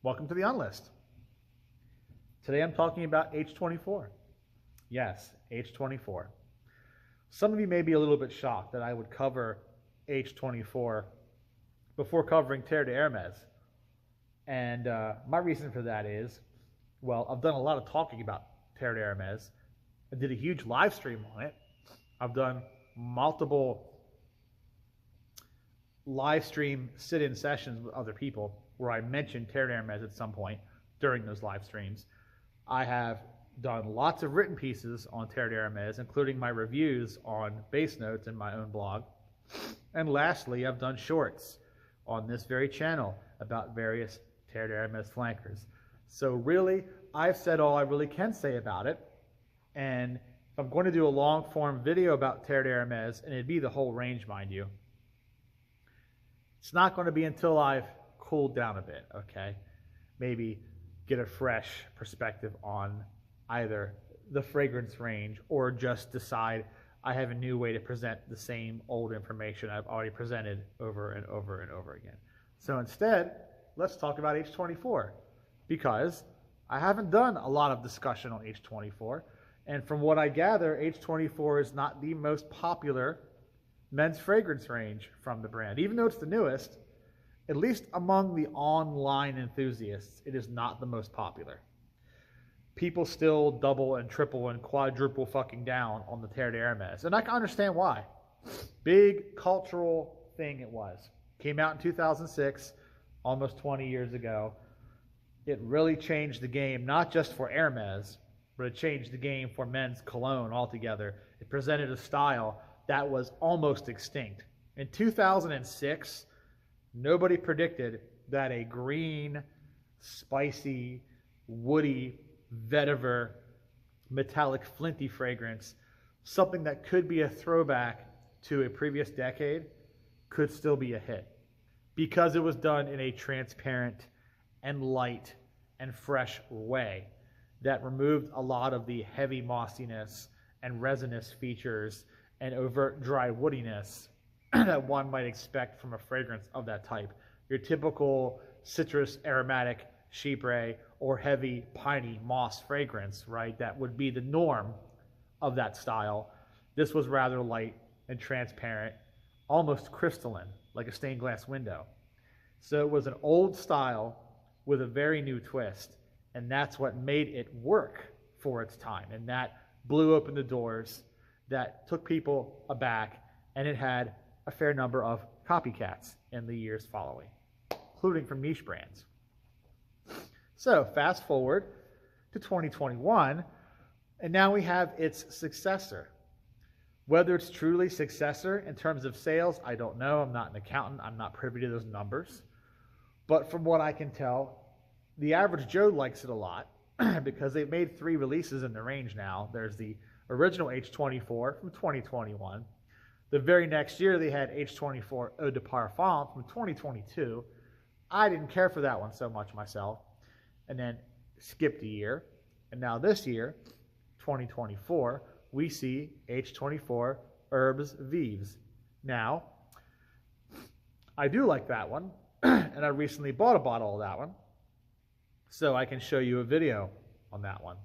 Welcome to the Unlist. Today I'm talking about H24. Yes, H24. Some of you may be a little bit shocked that I would cover H24 before covering Terre de Hermès. And my reason for that is, well, I've done a lot of talking about Terre de Hermès. I did a huge live stream on it. I've done multiple live stream sit-in sessions with other people where I mentioned Terre de Hermès at some point during those live streams. I have done lots of written pieces on Terre de Hermès, including my reviews on base notes in my own blog. And lastly, I've done shorts on this very channel about various Terre de Hermès flankers. So really, I've said all I really can say about it. And if I'm going to do a long-form video about Terre de Hermès, and it'd be the whole range, mind you, it's not going to be until I've cooled down a bit, okay? Maybe get a fresh perspective on either the fragrance range or just decide I have a new way to present the same old information I've already presented over and over and over again. So instead, let's talk about H24, because I haven't done a lot of discussion on H24, and from what I gather, H24 is not the most popular men's fragrance range from the brand. Even though it's the newest, at least among the online enthusiasts, it is not the most popular. People still double and triple and quadruple fucking down on the Terre de Hermès, and I can understand why. Big cultural thing it was. Came out in 2006, almost 20 years ago. It really changed the game, not just for Hermès, but it changed the game for men's cologne altogether. It presented a style that was almost extinct. In 2006, nobody predicted that a green, spicy, woody, vetiver, metallic flinty fragrance, something that could be a throwback to a previous decade, could still be a hit. Because it was done in a transparent and light and fresh way that removed a lot of the heavy mossiness and resinous features and overt dry woodiness that one might expect from a fragrance of that type. Your typical citrus aromatic chypre or heavy piney moss fragrance, right? That would be the norm of that style. This was rather light and transparent, almost crystalline, like a stained glass window. So it was an old style with a very new twist, and that's what made it work for its time. And that blew open the doors, that took people aback, and it had a fair number of copycats in the years following, including from niche brands. So fast forward to 2021, and now we have its successor. Whether it's truly successor in terms of sales, I don't know. I'm not an accountant. I'm not privy to those numbers. But from what I can tell, the average Joe likes it a lot because they've made 3 releases in the range now. There's the original H24 from 2021. The very next year, they had H24 Eau de Parfum from 2022. I didn't care for that one so much myself. And then skipped a year. And now this year, 2024, we see H24 Herbes Vives. Now, I do like that one. And I recently bought a bottle of that one. So I can show you a video on that one.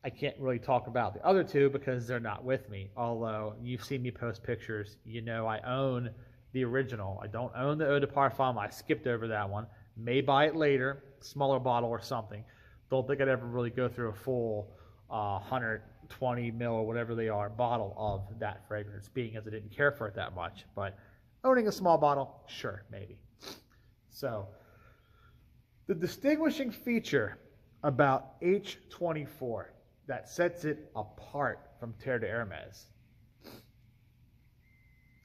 I can't really talk about the other 2 because they're not with me. Although you've seen me post pictures, you know I own the original. I don't own the Eau de Parfum. I skipped over that one. May buy it later, smaller bottle or something. Don't think I'd ever really go through a full 120 ml or whatever they are bottle of that fragrance, being as I didn't care for it that much. But owning a small bottle, sure, maybe. So the distinguishing feature about H24 that sets it apart from Terre de Hermès,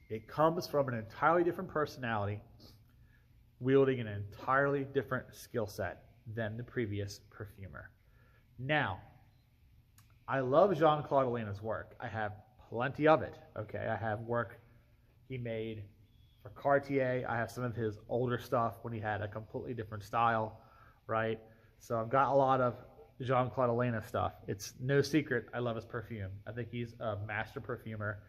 it comes from an entirely different personality wielding an entirely different skill set than the previous perfumer. Now, I love Jean-Claude Alléna's work. I have plenty of it, okay? I have work he made for Cartier. I have some of his older stuff when he had a completely different style, right? So I've got a lot of Jean-Claude Alléna stuff. It's no secret I love his perfume. I think he's a master perfumer.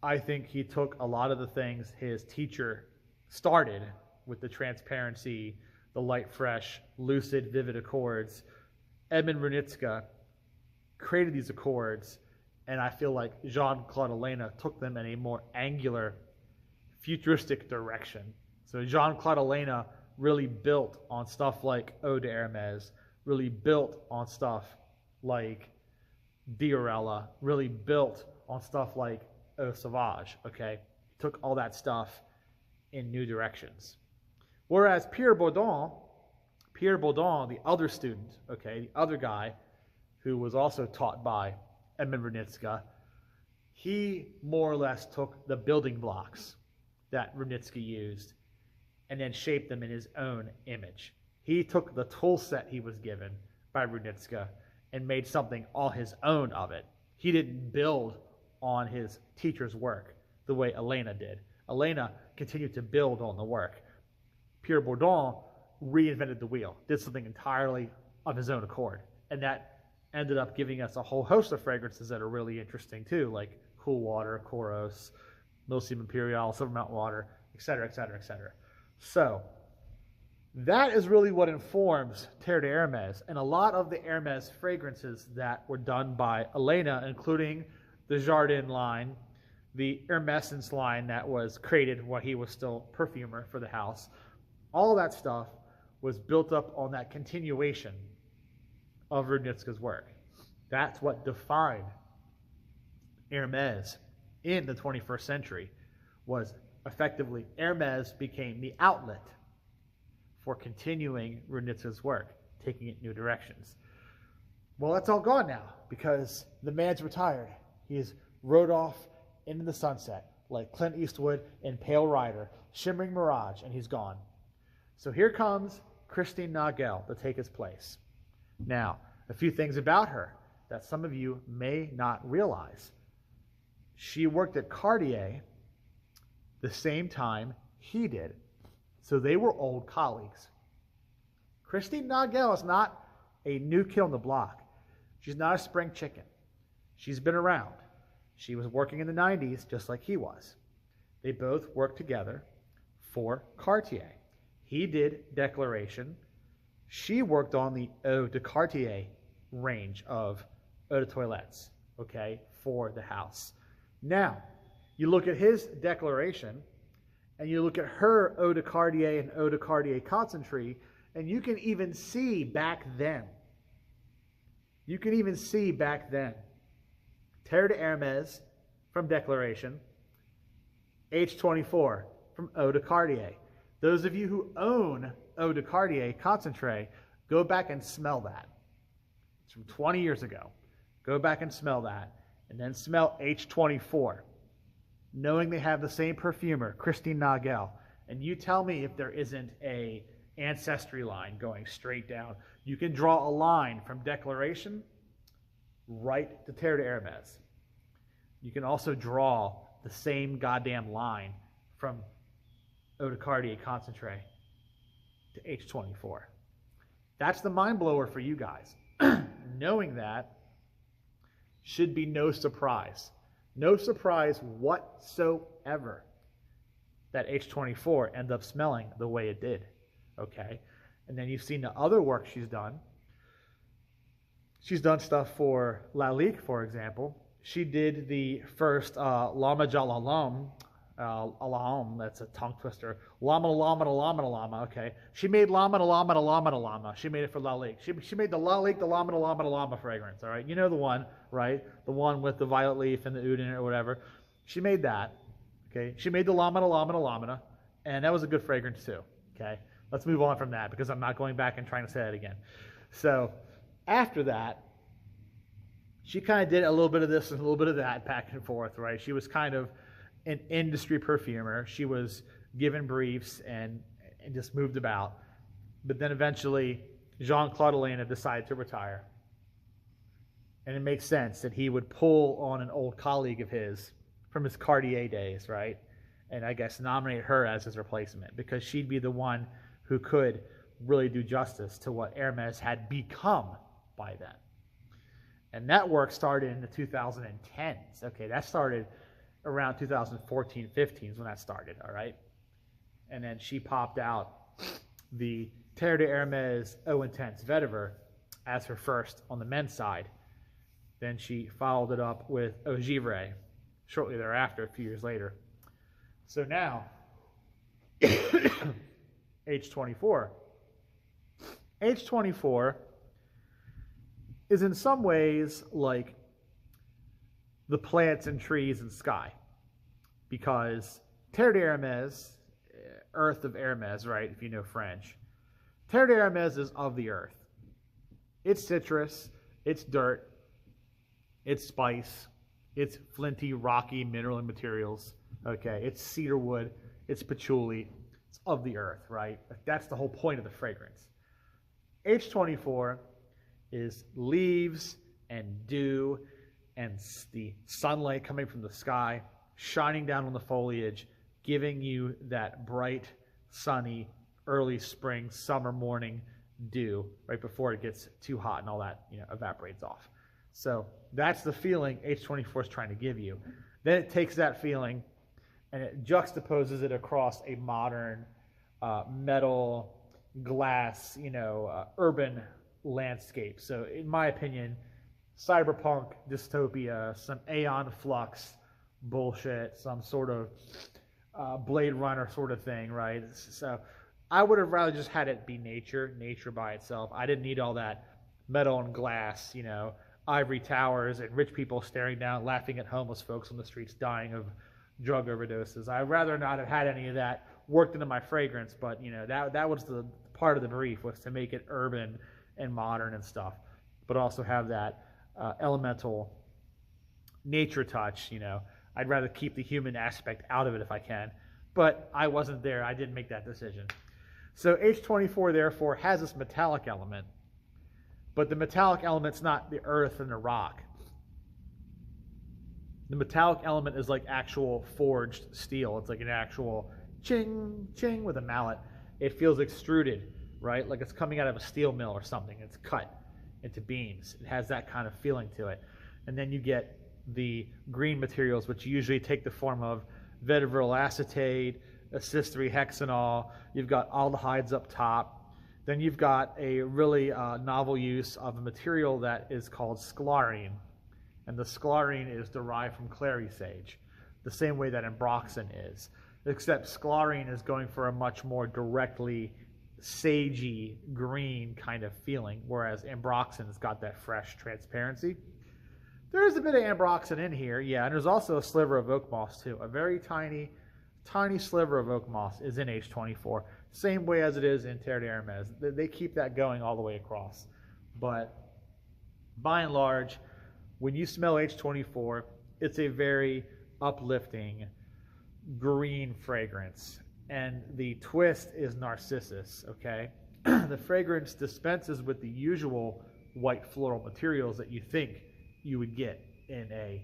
I think he took a lot of the things his teacher started with the transparency, the light, fresh, lucid, vivid accords. Edmund Runitzka created these accords, and I feel like Jean-Claude Ellena took them in a more angular, futuristic direction. So Jean-Claude Ellena really built on stuff like Eau de Hermès, really built on stuff like Diorella, really built on stuff like Eau Sauvage, okay? He took all that stuff in new directions. Whereas Pierre Baudin, the other student, okay, the other guy who was also taught by Edmund Runitzka, he more or less took the building blocks that Runitzka used and then shaped them in his own image. He took the tool set he was given by Runitzka and made something all his own of it. He didn't build on his teacher's work the way Ellena did. Ellena continued to build on the work. Pierre Baudin reinvented the wheel, did something entirely of his own accord, and that ended up giving us a whole host of fragrances that are really interesting too, like Cool Water, Koros, Milsium Imperial, Silver Mountain Water, etc., etc., etc. So that is really what informs Terre de Hermès, and a lot of the Hermès fragrances that were done by Ellena, including the Jardin line, the Hermessence line that was created while he was still perfumer for the house. All that stuff was built up on that continuation of Runitzka's work. That's what defined Hermès in the 21st century, was effectively Hermès became the outlet for continuing Runitzka's work, taking it new directions. Well, that's all gone now because the man's retired. He's rode off into the sunset like Clint Eastwood in Pale Rider, shimmering mirage, and he's gone. So here comes Christine Nagel to take his place. Now, a few things about her that some of you may not realize. She worked at Cartier the same time he did. So they were old colleagues. Christine Nagel is not a new kid on the block. She's not a spring chicken. She's been around. She was working in the 90s just like he was. They both worked together for Cartier. He did Declaration. She worked on the Eau de Cartier range of eau de toilettes, okay, for the house. Now, you look at his Declaration, and you look at her Eau de Cartier and Eau de Cartier Concentrate, and you can even see back then. Terre de Hermès from Declaration, H24 from Eau de Cartier. Those of you who own Eau de Cartier Concentrate, go back and smell that. It's from 20 years ago. Go back and smell that, and then smell H24. Knowing they have the same perfumer, Christine Nagel, and you tell me if there isn't a ancestry line going straight down. You can draw a line from Declaration right to Terre de Hermès. You can also draw the same goddamn line from Eau de Cartier Concentrate to H24. That's the mind blower for you guys. Knowing that should be no surprise. No surprise whatsoever that H24 ended up smelling the way it did. Okay? And then you've seen the other work she's done. She's done stuff for Lalique, for example. She did the first Lama Jalalam, Alam, that's a tongue twister. Lama, Lama, Lama, Lama, okay. She made Lama, Lama, Lama, Lama. She made it for Lalique. She made the Lalique, the Lama, Lama, Lama fragrance, all right? You know the one, right? The one with the violet leaf and the oud in it or whatever. She made that, okay? She made the Lama, Lama, Lama, and that was a good fragrance too, okay? Let's move on from that because I'm not going back and trying to say that again. So after that, she kind of did a little bit of this and a little bit of that back and forth, right? She was kind of an industry perfumer. She was given briefs and just moved about. But then eventually, Jean-Claude Ellena decided to retire. And it makes sense that he would pull on an old colleague of his from his Cartier days, right? And I guess nominate her as his replacement because she'd be the one who could really do justice to what Hermès had become by then. And that work started in the 2010s. Okay, that started around 2014, 15 is when that started, all right? and then she popped out the Terre de Hermès Eau Intense Vetiver as her first on the men's side. Then she followed it up with Eau Givre shortly thereafter, a few years later. So now, H24. H24 is in some ways like the plants and trees and sky, because Terre de Hermès, earth of Hermès, right, if you know French, Terre de Hermès is of the earth. It's citrus, it's dirt, it's spice, it's flinty, rocky, mineral materials, okay? It's cedar wood, it's patchouli, it's of the earth, right? That's the whole point of the fragrance. H24 is leaves and dew and the sunlight coming from the sky, shining down on the foliage, giving you that bright, sunny, early spring, summer morning dew right before it gets too hot and all that, evaporates off. So that's the feeling H24 is trying to give you. Then it takes that feeling and it juxtaposes it across a modern metal, glass, urban landscape. So in my opinion, cyberpunk dystopia, some Aeon Flux bullshit, some sort of Blade Runner sort of thing, right? So I would have rather just had it be nature by itself. I didn't need all that metal and glass, ivory towers and rich people staring down, laughing at homeless folks on the streets dying of drug overdoses. I'd rather not have had any of that worked into my fragrance, but that was the part of the brief, was to make it urban and modern and stuff, but also have that elemental nature touch. I'd rather keep the human aspect out of it if I can, but I wasn't there. I didn't make that decision. So H24 therefore has this metallic element, but the metallic element's not the earth and the rock. The metallic element is like actual forged steel. It's like an actual ching, ching with a mallet. It feels extruded, right? Like it's coming out of a steel mill or something. It's cut into beams. It has that kind of feeling to it. And then you get the green materials, which usually take the form of vetiver acetate, cis-3-hexanol. You've got aldehydes up top. Then you've got a really novel use of a material that is called sclarine. And the sclarine is derived from clary sage, the same way that ambroxan is. Except sclarine is going for a much more directly sagey green kind of feeling, whereas ambroxan's got that fresh transparency. There's a bit of ambroxan in here, yeah, and there's also a sliver of oak moss too. A very tiny, tiny sliver of oak moss is in H24, same way as it is in Terre de Hermès. They keep that going all the way across. But by and large, when you smell H24, it's a very uplifting green fragrance. And the twist is narcissus, okay? The fragrance dispenses with the usual white floral materials that you think you would get in a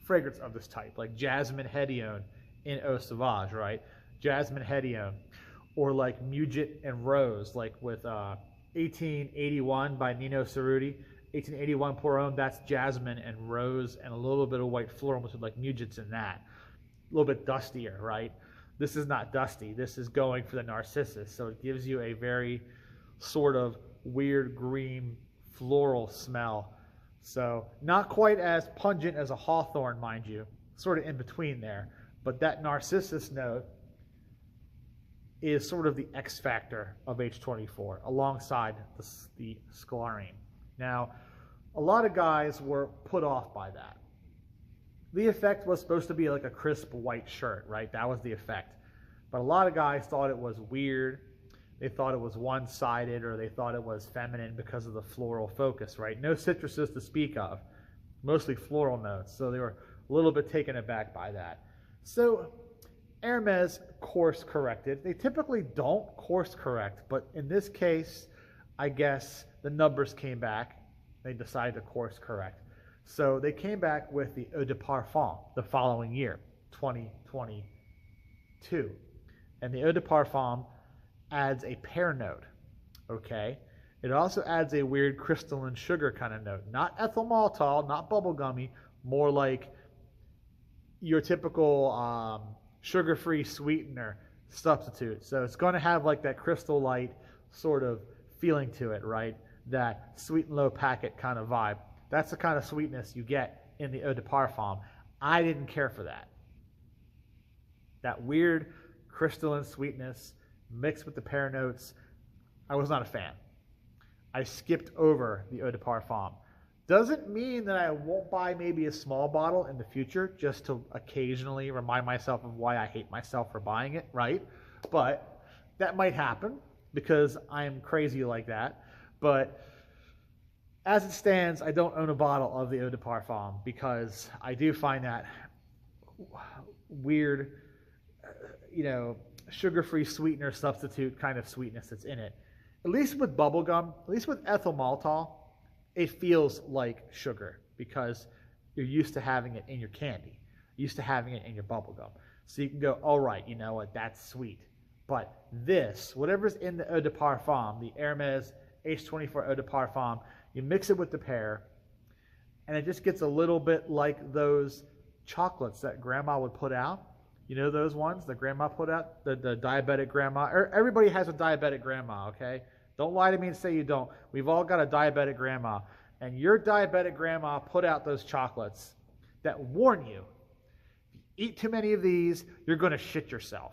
fragrance of this type, like jasmine hedione in Eau Sauvage, right? Jasmine hedione. Or like muget and rose, like with 1881 by Nino Cerruti. 1881 Pour Homme, that's jasmine and rose and a little bit of white floral, which is like mugets in that. A little bit dustier, right? This is not dusty. This is going for the narcissus. So it gives you a very sort of weird green floral smell. So not quite as pungent as a hawthorn, mind you, sort of in between there. But that narcissus note is sort of the X factor of H24 alongside the sclarine. Now, a lot of guys were put off by that. The effect was supposed to be like a crisp white shirt, right? That was the effect. But a lot of guys thought it was weird. They thought it was one-sided, or they thought it was feminine because of the floral focus, right? No citruses to speak of, mostly floral notes. So they were a little bit taken aback by that. So Hermès course corrected. They typically don't course correct, but in this case, I guess the numbers came back. They decided to course correct. So they came back with the Eau de Parfum the following year, 2022. And the Eau de Parfum adds a pear note, okay? It also adds a weird crystalline sugar kind of note. Not ethyl maltol, not bubblegummy, more like your typical sugar-free sweetener substitute. So it's going to have like that crystal light sort of feeling to it, right? That sweet and low packet kind of vibe. That's the kind of sweetness you get in the Eau de Parfum. I didn't care for that. That weird crystalline sweetness mixed with the pear notes, I was not a fan. I skipped over the Eau de Parfum. Doesn't mean that I won't buy maybe a small bottle in the future just to occasionally remind myself of why I hate myself for buying it, right? But that might happen because I am crazy like that. But as it stands, I don't own a bottle of the Eau de Parfum because I do find that weird, sugar-free sweetener substitute kind of sweetness that's in it. At least with bubblegum, at least with ethyl maltol, it feels like sugar because you're used to having it in your candy, used to having it in your bubblegum. So you can go, all right, you know what, that's sweet. But this, whatever's in the Eau de Parfum, the Hermès H24 Eau de Parfum, you mix it with the pear, and it just gets a little bit like those chocolates that Grandma would put out. You know those ones that Grandma put out? The diabetic Grandma. Everybody has a diabetic Grandma, okay? Don't lie to me and say you don't. We've all got a diabetic Grandma. And your diabetic Grandma put out those chocolates that warn you, if you eat too many of these, you're going to shit yourself.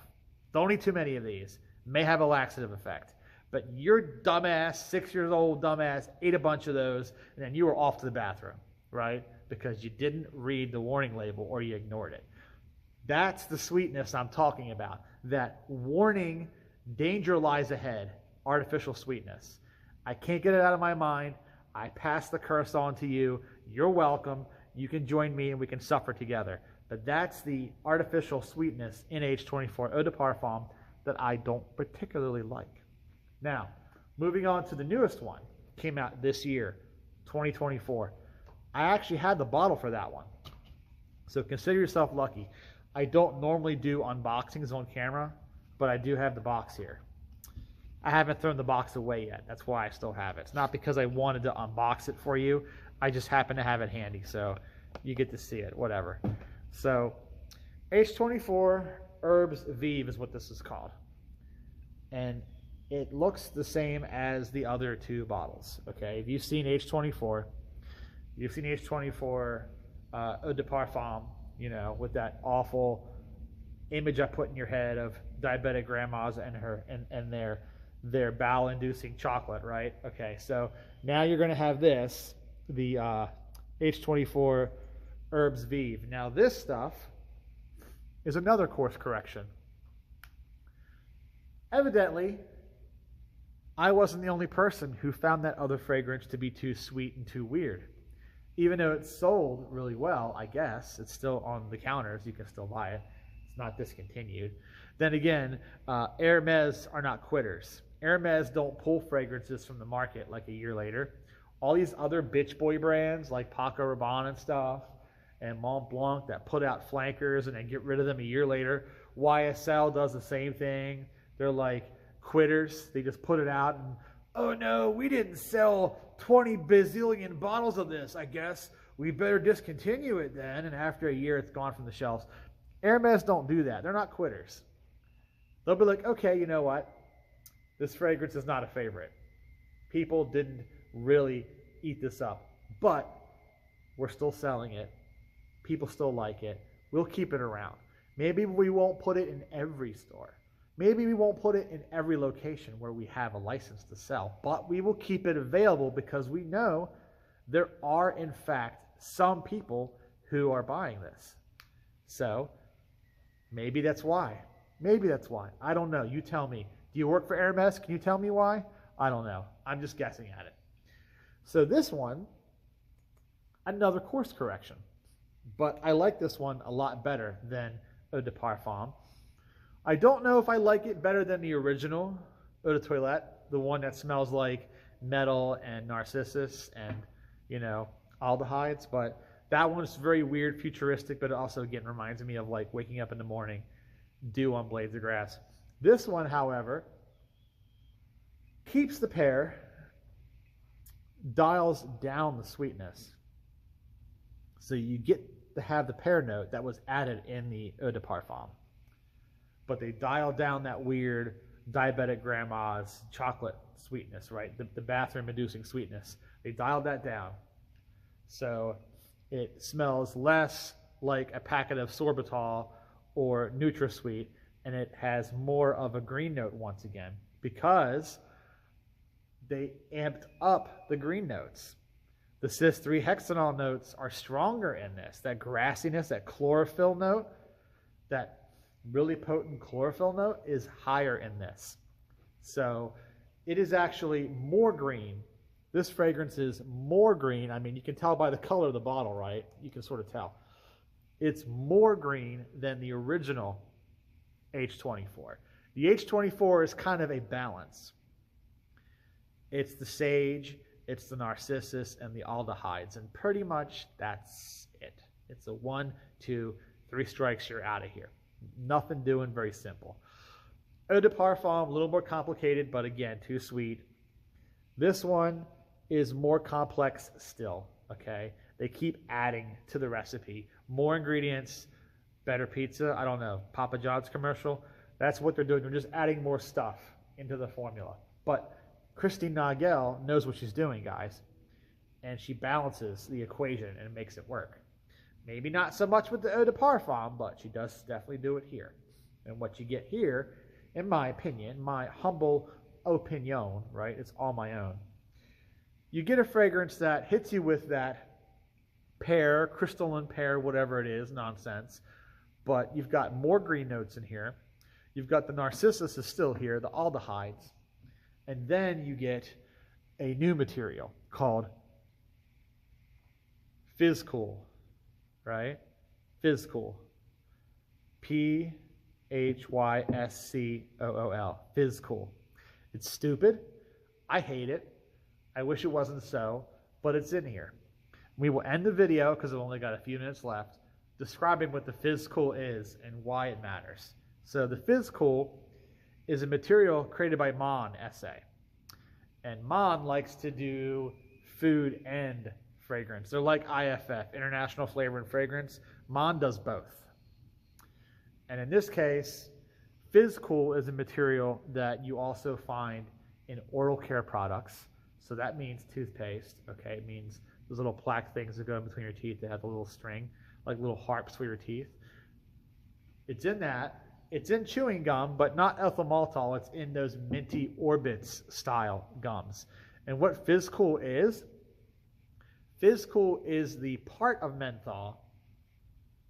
Don't eat too many of these. It may have a laxative effect. But your dumbass, 6-year-old dumbass, ate a bunch of those, and then you were off to the bathroom, right? Because you didn't read the warning label or you ignored it. That's the sweetness I'm talking about. That warning, danger lies ahead, artificial sweetness. I can't get it out of my mind. I pass the curse on to you. You're welcome. You can join me and we can suffer together. But that's the artificial sweetness in H24 Eau de Parfum that I don't particularly like. Now, moving on to the newest one. Came out this year, 2024. I actually had the bottle for that one. So consider yourself lucky. I don't normally do unboxings on camera, but I do have the box here. I haven't thrown the box away yet. That's why I still have it. It's not because I wanted to unbox it for you. I just happen to have it handy, so you get to see it, whatever. So H24 Herbes Vives is what this is called. And it looks the same as the other two bottles, okay? If you've seen H24, you've seen H24 Eau de Parfum, with that awful image I put in your head of diabetic grandmas and their bowel-inducing chocolate, right? Okay, so now you're going to have this, the H24 Herbes Vives. Now this stuff is another course correction. Evidently, I wasn't the only person who found that other fragrance to be too sweet and too weird. Even though it's sold really well, I guess, it's still on the counters, you can still buy it. It's not discontinued. Then again, Hermès are not quitters. Hermès don't pull fragrances from the market like a year later. All these other bitch boy brands like Paco Rabanne and stuff, and Mont Blanc that put out flankers and then get rid of them a year later. YSL does the same thing. They're like quitters. They just put it out and, oh no, we didn't sell 20 bazillion bottles of this, I guess. We better discontinue it then. And after a year, it's gone from the shelves. Hermès don't do that. They're not quitters. They'll be like, okay, you know what? This fragrance is not a favorite. People didn't really eat this up. But we're still selling it. People still like it. We'll keep it around. Maybe we won't put it in every store. Maybe we won't put it in every location where we have a license to sell. But we will keep it available because we know there are, in fact, some people who are buying this. So maybe that's why. Maybe that's why. I don't know. You tell me. Do you work for Hermès? Can you tell me why? I don't know. I'm just guessing at it. So this one, another course correction. But I like this one a lot better than Eau de Parfum. I don't know if I like it better than the original Eau de Toilette, the one that smells like metal and narcissus and, aldehydes. But that one's very weird, futuristic, but it also, again, reminds me of like waking up in the morning, dew on blades of grass. This one, however, keeps the pear, dials down the sweetness. So you get to have the pear note that was added in the Eau de Parfum. but they dial down that weird diabetic grandma's chocolate sweetness, right? The bathroom inducing sweetness. They dialed that down. So it smells less like a packet of sorbitol or NutraSweet, and it has more of a green note once again because they amped up the green notes. The cis-3-hexanol notes are stronger in this. That grassiness, that chlorophyll note, that really potent chlorophyll note is higher in this. So it is actually more green. This fragrance is more green. I mean, you can tell by the color of the bottle, right? You can sort of tell. It's more green than the original H24. The H24 is kind of a balance. It's the sage, it's the narcissus, and the aldehydes, and pretty much that's it. It's a 1, 2, 3 strikes, you're out of here. Nothing doing, very simple. Eau de Parfum, a little more complicated, but again, too sweet. This one is more complex still, okay? They keep adding to the recipe. More ingredients, better pizza, I don't know, Papa John's commercial. That's what they're doing. They're just adding more stuff into the formula. But Christine Nagel knows what she's doing, guys. And she balances the equation and makes it work. Maybe not so much with the Eau de Parfum, but she does definitely do it here. And what you get here, in my opinion, my humble opinion, right? It's all my own. You get a fragrance that hits you with that pear, crystalline pear, whatever it is, nonsense. But you've got more green notes in here. You've got the narcissus is still here, the aldehydes. And then you get a new material called Fizcool, right? Fizcool. P-H-Y-S-C-O-O-L. Fizcool. It's stupid. I hate it. I wish it wasn't so, but it's in here. We will end the video, because I've only got a few minutes left, describing what the Fizcool is and why it matters. So the Fizcool is a material created by Mon SA. And Mon likes to do food and fragrance. They're like IFF, International Flavor and Fragrance. Mon does both. And in this case, Fizcool is a material that you also find in oral care products. So that means toothpaste, okay? It means those little plaque things that go in between your teeth that have a little string, like little harps for your teeth. It's in that. It's in chewing gum, but not ethyl maltol. It's in those minty Orbits style gums. And what Fizcool is the part of menthol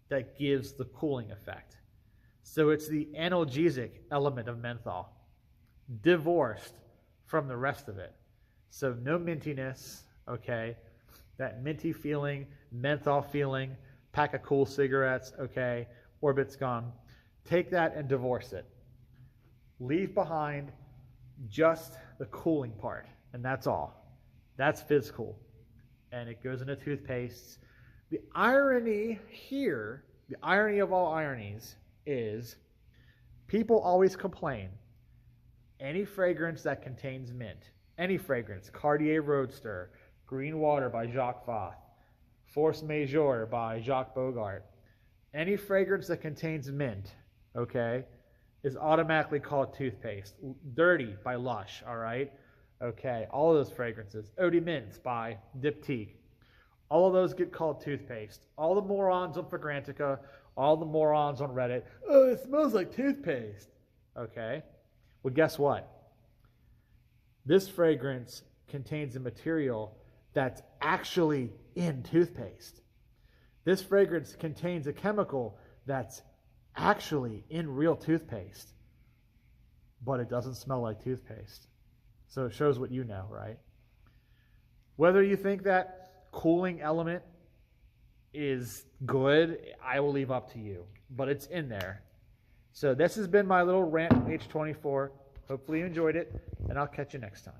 that gives the cooling effect. So it's the analgesic element of menthol, divorced from the rest of it. So no mintiness, okay? That minty feeling, menthol feeling, pack of cool cigarettes, okay? Orbit's gone. Take that and divorce it. Leave behind just the cooling part, and that's all. That's Fizcool. And it goes into toothpastes. The irony here, the irony of all ironies, is people always complain. Any fragrance that contains mint, any fragrance, Cartier Roadster, Green Water by Jacques Vath, Force Majeure by Jacques Bogart, any fragrance that contains mint, okay, is automatically called toothpaste. Dirty by Lush, all right? Okay, all of those fragrances. Eau de Mints by Diptyque. All of those get called toothpaste. All the morons on Fragrantica, all the morons on Reddit, oh, it smells like toothpaste. Okay, well, guess what? This fragrance contains a material that's actually in toothpaste. This fragrance contains a chemical that's actually in real toothpaste, but it doesn't smell like toothpaste. So it shows what you know, right? Whether you think that cooling element is good, I will leave up to you, but it's in there. So this has been my little rant on H24. Hopefully you enjoyed it, and I'll catch you next time.